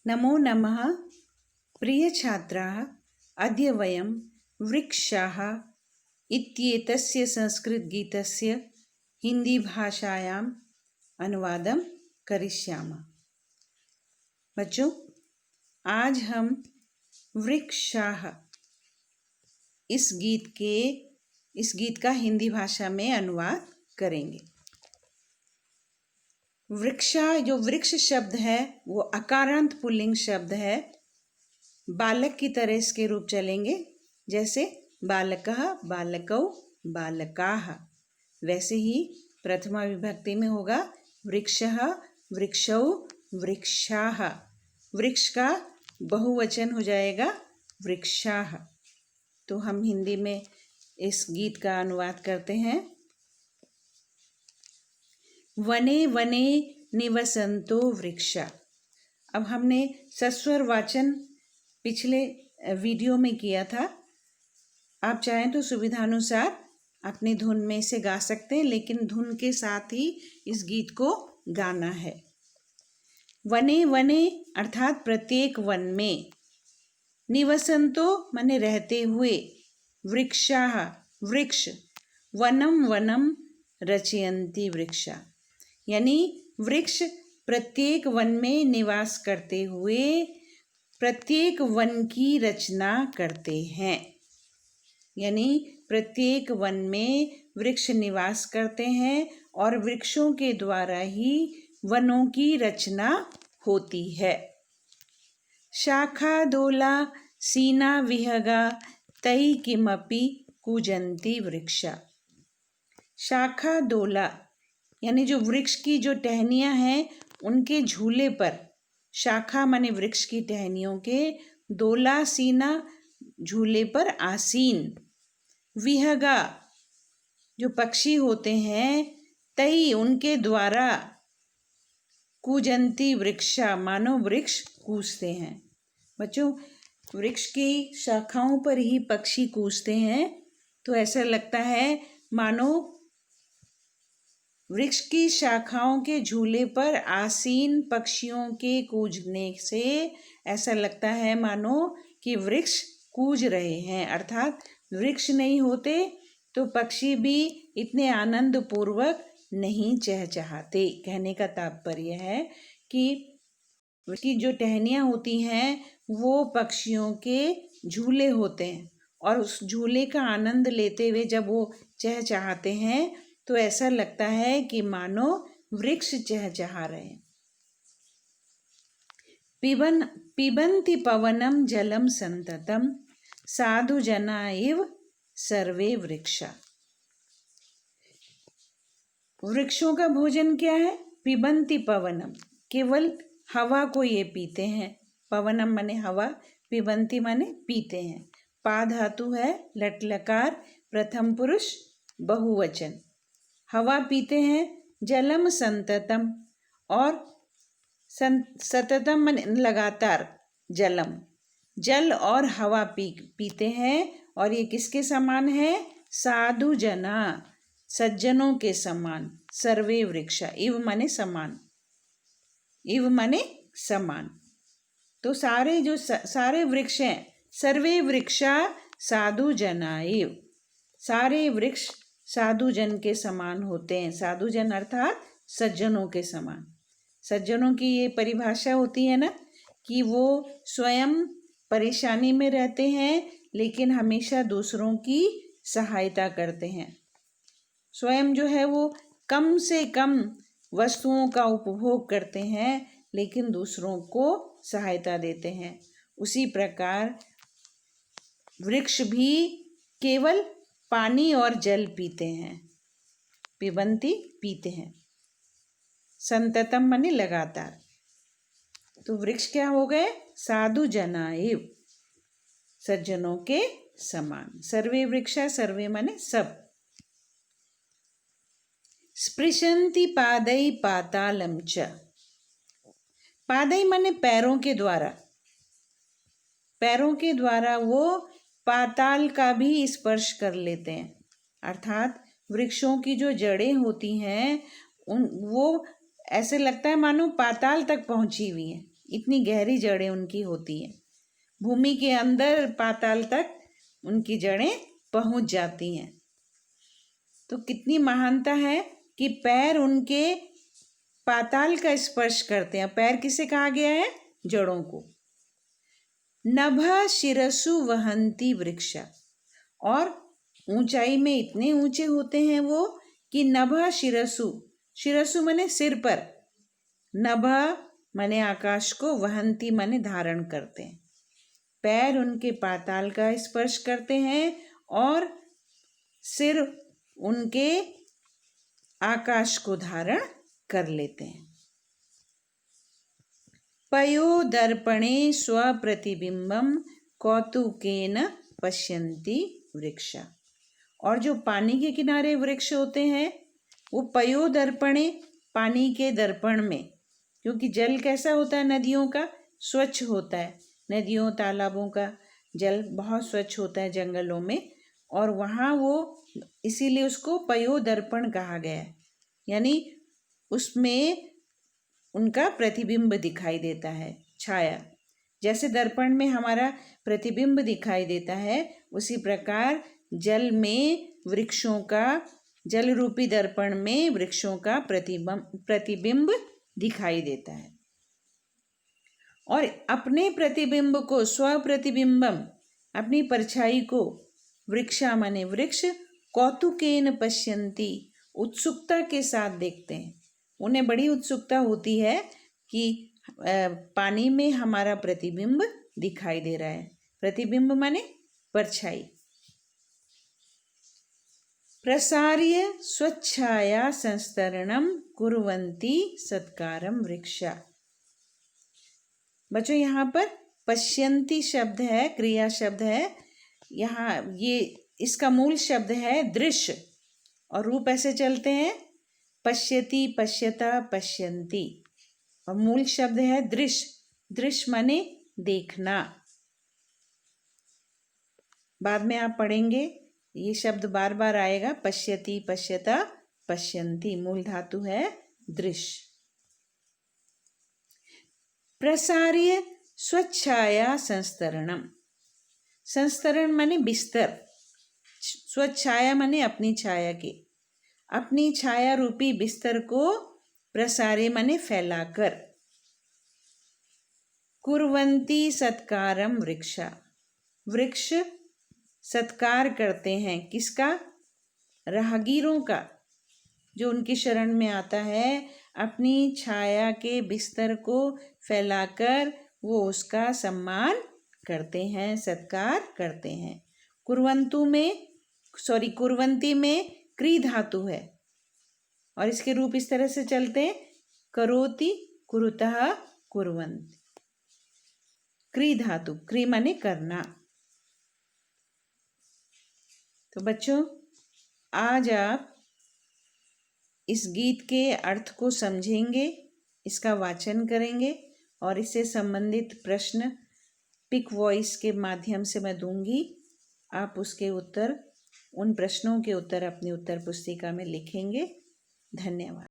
नमो नमः प्रिय छात्राः, अद्य वयं वृक्षाः इत्येतस्य संस्कृतगीतस्य हिंदीभाषायाम् अनुवादं करिष्यामः। बच्चों, आज हम वृक्षाः इस गीत का हिंदी भाषा में अनुवाद करेंगे। वृक्षा जो वृक्ष शब्द है वो अकारांत पुल्लिंग शब्द है। बालक की तरह इसके रूप चलेंगे, जैसे बालकः, बालकौ, बालकाः। वैसे ही प्रथमा विभक्ति में होगा वृक्षः, वृक्षौ, वृक्षाः। वृक्ष का बहुवचन हो जाएगा वृक्षाः। तो हम हिंदी में इस गीत का अनुवाद करते हैं। वने वने निवसन्तो वृक्षा। अब हमने सस्वर वाचन पिछले वीडियो में किया था। आप चाहें तो सुविधानुसार अपनी धुन में इसे गा सकते हैं, लेकिन धुन के साथ ही इस गीत को गाना है। वने वने अर्थात प्रत्येक वन में, निवसन्तो माने रहते हुए, वृक्षाः वृक्ष, वनम वनम रचयन्ति वृक्षा, यानी वृक्ष प्रत्येक वन में निवास करते हुए प्रत्येक वन की रचना करते हैं। यानी प्रत्येक वन में वृक्ष निवास करते हैं और वृक्षों के द्वारा ही वनों की रचना होती है। शाखा दोला सीना विहगा तै किमपि कूजन्ति वृक्षा। शाखा दोला यानी जो वृक्ष की जो टहनियाँ हैं उनके झूले पर, शाखा माने वृक्ष की टहनियों के, दोला सीना झूले पर आसीन, विहगा जो पक्षी होते हैं, तई उनके द्वारा, कूजन्ति वृक्षा मानो वृक्ष कूजते हैं। बच्चों, वृक्ष की शाखाओं पर ही पक्षी कूजते हैं तो ऐसा लगता है मानो वृक्ष की शाखाओं के झूले पर आसीन पक्षियों के कूजने से ऐसा लगता है मानो कि वृक्ष कूज रहे हैं। अर्थात वृक्ष नहीं होते तो पक्षी भी इतने आनंद पूर्वक नहीं चहचहाते। कहने का तात्पर्य है कि उसकी जो टहनियाँ होती हैं वो पक्षियों के झूले होते हैं और उस झूले का आनंद लेते हुए जब वो चहचहाते हैं तो ऐसा लगता है कि मानो वृक्ष चहचहा रहे हैं। पिबन्ति पवनम जलम संततम साधु जना इव सर्वे वृक्षा। वृक्षों का भोजन क्या है? पिबन्ति पवनम, केवल हवा को ये पीते हैं। पवनम माने हवा, पिबन्ति माने पीते हैं। पा धातु है, लट लकार, प्रथम पुरुष बहुवचन। हवा पीते हैं। जलम संततम, और सततम माने लगातार, जलम, जल और हवा पीते हैं। और ये किसके समान है? साधु जना, सज्जनों के समान। सर्वे वृक्षा, इव माने समान, इव माने समान। तो सारे जो सारे वृक्ष हैं, सर्वे वृक्षा साधु जना इव, सारे वृक्ष साधु जन के समान होते हैं। साधु जन अर्थात सज्जनों के समान। सज्जनों की ये परिभाषा होती है ना कि वो स्वयं परेशानी में रहते हैं लेकिन हमेशा दूसरों की सहायता करते हैं। स्वयं जो है वो कम से कम वस्तुओं का उपभोग करते हैं लेकिन दूसरों को सहायता देते हैं। उसी प्रकार वृक्ष भी केवल पानी और जल पीते हैं। पिबन्ति पीते हैं, संततम माने लगातार। तो वृक्ष क्या हो गए? साधु जना इव, सज्जनों के समान। सर्वे वृक्षा, सर्वे माने सब। स्पृशन्ति पादै पातालं च। पादै माने पैरों के द्वारा, पैरों के द्वारा वो पाताल का भी स्पर्श कर लेते हैं। अर्थात वृक्षों की जो जड़ें होती हैं वो ऐसे लगता है मानो पाताल तक पहुंची हुई हैं। इतनी गहरी जड़ें उनकी होती हैं। भूमि के अंदर पाताल तक उनकी जड़ें पहुंच जाती हैं। तो कितनी महानता है कि पैर उनके पाताल का स्पर्श करते हैं। पैर किसे कहा गया है? जड़ों को। नभः शिरसु वहन्ति वृक्षा, और ऊंचाई में इतने ऊंचे होते हैं वो कि नभः शिरसु, शिरसु माने सिर पर, नभः माने आकाश को, वहन्ति माने धारण करते हैं। पैर उनके पाताल का स्पर्श करते हैं और सिर उनके आकाश को धारण कर लेते हैं। पयो दर्पणे स्वप्रतिबिंबम कौतुकेन पश्यन्ति वृक्षा, और जो पानी के किनारे वृक्ष होते हैं वो पयो दर्पणे, पानी के दर्पण में, क्योंकि जल कैसा होता है नदियों का? स्वच्छ होता है। नदियों तालाबों का जल बहुत स्वच्छ होता है जंगलों में, और वहाँ वो इसीलिए उसको पयो दर्पण कहा गया है, यानी उसमें उनका प्रतिबिंब दिखाई देता है, छाया। जैसे दर्पण में हमारा प्रतिबिंब दिखाई देता है, उसी प्रकार जल में वृक्षों का, जल रूपी दर्पण में वृक्षों का प्रतिबिंब दिखाई देता है। और अपने प्रतिबिंब को, स्वप्रतिबिंबम, अपनी परछाई को, वृक्षा माने वृक्ष, कौतुकेन पश्यन्ति, उत्सुकता के साथ देखते हैं। उन्हें बड़ी उत्सुकता होती है कि पानी में हमारा प्रतिबिंब दिखाई दे रहा है। प्रतिबिंब माने परछाई। प्रसार्य स्वच्छाया संस्तरणम कुर्वन्ति सत्कारम वृक्षा। बच्चों यहाँ पर पश्यन्ति शब्द है, क्रिया शब्द है। यहाँ ये इसका मूल शब्द है दृश्य, और रूप ऐसे चलते हैं पश्यति, पश्यता, पश्यन्ति, और मूल शब्द है दृश्य। दृश्य माने देखना। बाद में आप पढ़ेंगे, ये शब्द बार बार आएगा, पश्यति, पश्यता, पश्यन्ति, मूल धातु है दृश्य। प्रसार्य स्वच्छाया संस्तरणम, संस्तरण माने बिस्तर, स्वच्छाया माने अपनी छाया के, अपनी छाया रूपी बिस्तर को प्रसार्य माने फैलाकर। कुर्वन्ति सत्कारम वृक्षा, वृक्ष सत्कार करते हैं किसका? राहगीरों का, जो उनकी शरण में आता है। अपनी छाया के बिस्तर को फैलाकर वो उसका सम्मान करते हैं, सत्कार करते हैं। कुर्वन्ति में क्री धातु है, और इसके रूप इस तरह से चलते हैं, करोति, कुरुतः, कुर्वन्ति। क्री धातु, क्री माने करना। तो बच्चों, आज आप इस गीत के अर्थ को समझेंगे, इसका वाचन करेंगे, और इससे संबंधित प्रश्न पिक वॉइस के माध्यम से मैं दूंगी। आप उसके उत्तर, उन प्रश्नों के उत्तर अपनी उत्तर पुस्तिका में लिखेंगे। धन्यवाद।